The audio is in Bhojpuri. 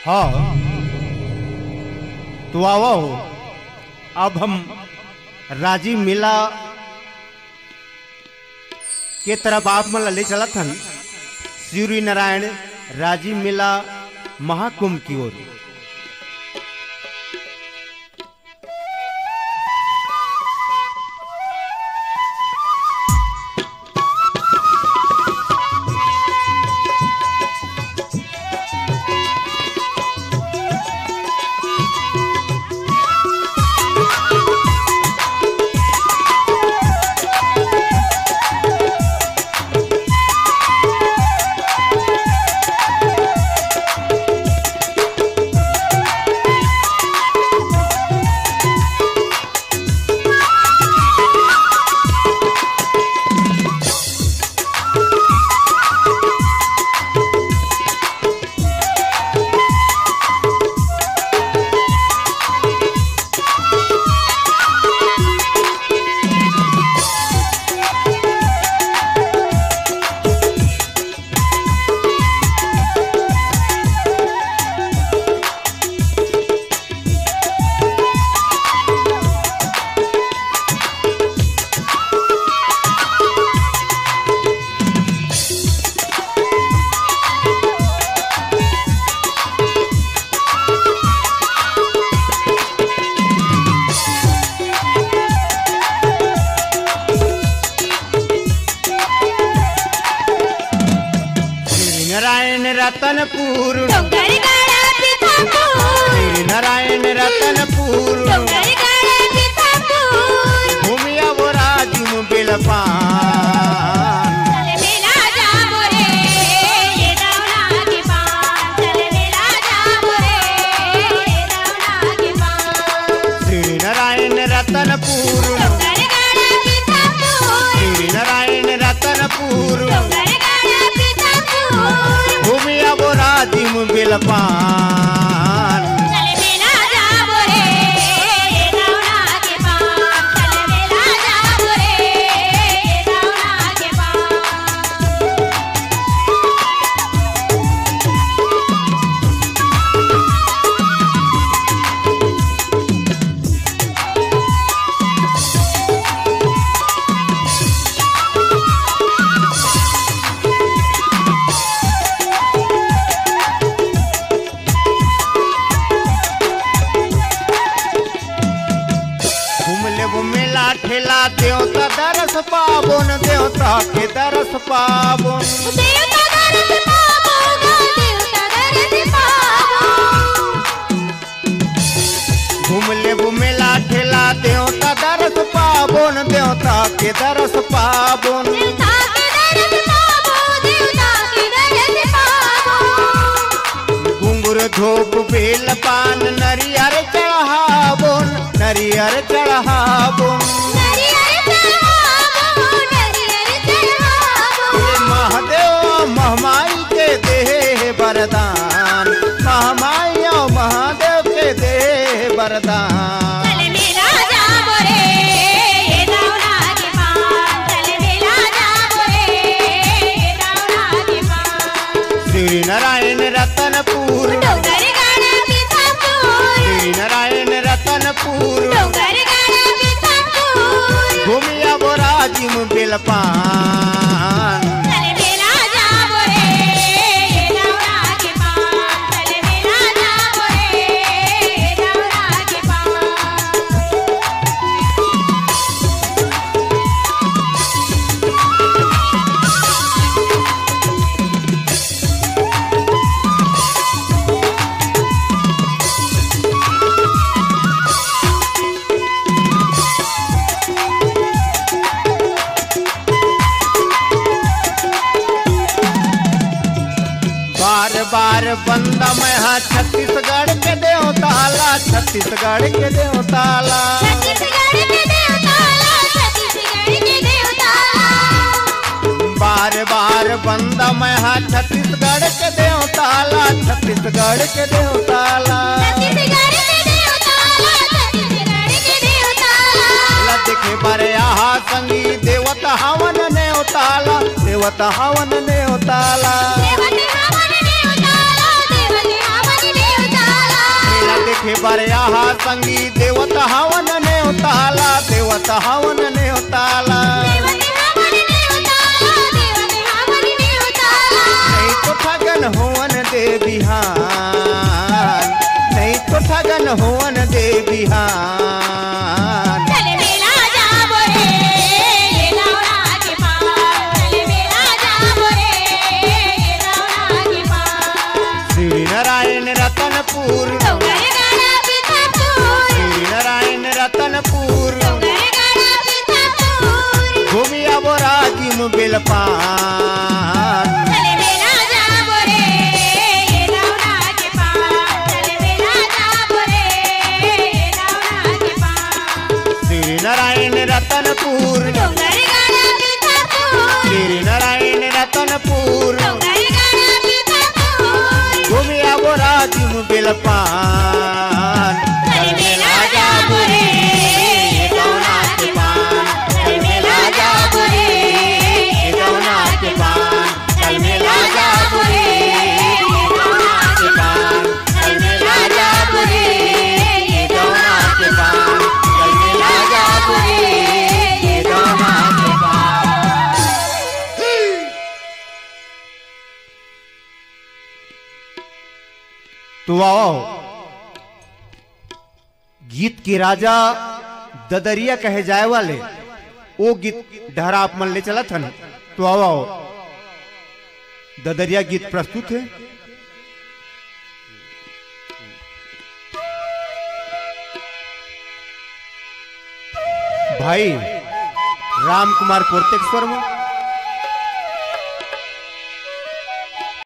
हाँ तो आओ अब हम राजी मिला के तरफ आप मन ले चलत हन सूर्य नारायण राजी मिला महाकुंभ की ओर। रतनपुर नारायण रतनपुर भूमिया वो राजिम बेलपान श्री नारायण रतनपुर श्री नारायण रतनपुर भूमिया वो राजिम बेलपान ठेला देवता दरस पाबोन देवता के दरस पाबोन घूमले घूमेला ठेला देवता दरस पाबोन देवता के दरस पाबोन घुंगुर धोप बेल पान नरियर चढ़ाबोन नरियर चढ़ाबोन महादेव महमाई के देह वरदान महमाई महादेव के देह वरदान श्री नारायण रतनपुर श्री नारायण रतनपुर भूमिया वो राजिम बेलपान बार बंदा मैं हाँ छत्तीसगढ़ के देवताला छत्तीसगढ़ के देवताला बार बार बंदा मैं हाँ छत्तीसगढ़ के देवताला छत्तीसगढ़ के देवताला देखे बारे आहा संगी देवता हवन नेवताला देवता हवन नेवताला संगी देवत हवन ने उताला देवत हवन ने उताला नहीं तो ठगन होवन दे बिहान नहीं तो ठगन होवन दे बिहान श्री नारायण रतनपुर श्री नारायण रतनपुर घूमिया बोराजिम बेलपान श्री नारायण रतनपुर श्री नारायण रतनपुर घूमिया बोराजिम बेलपान चल मेला जा बुरे गौना के पान चल मेला जा बुरे गौना के पान चल मेला जा बुरे गौना के पान चल मेला जा बुरे गौना के पान चल मेला जा बुरे गौना के पान। तो आओ गीत के राजा ददरिया कहे जाए वाले वो गीत ढहरा आप मन ले चला था न। तो आओ ददरिया गीत प्रस्तुत है। भाई राम कुमार कोरतेश्वर में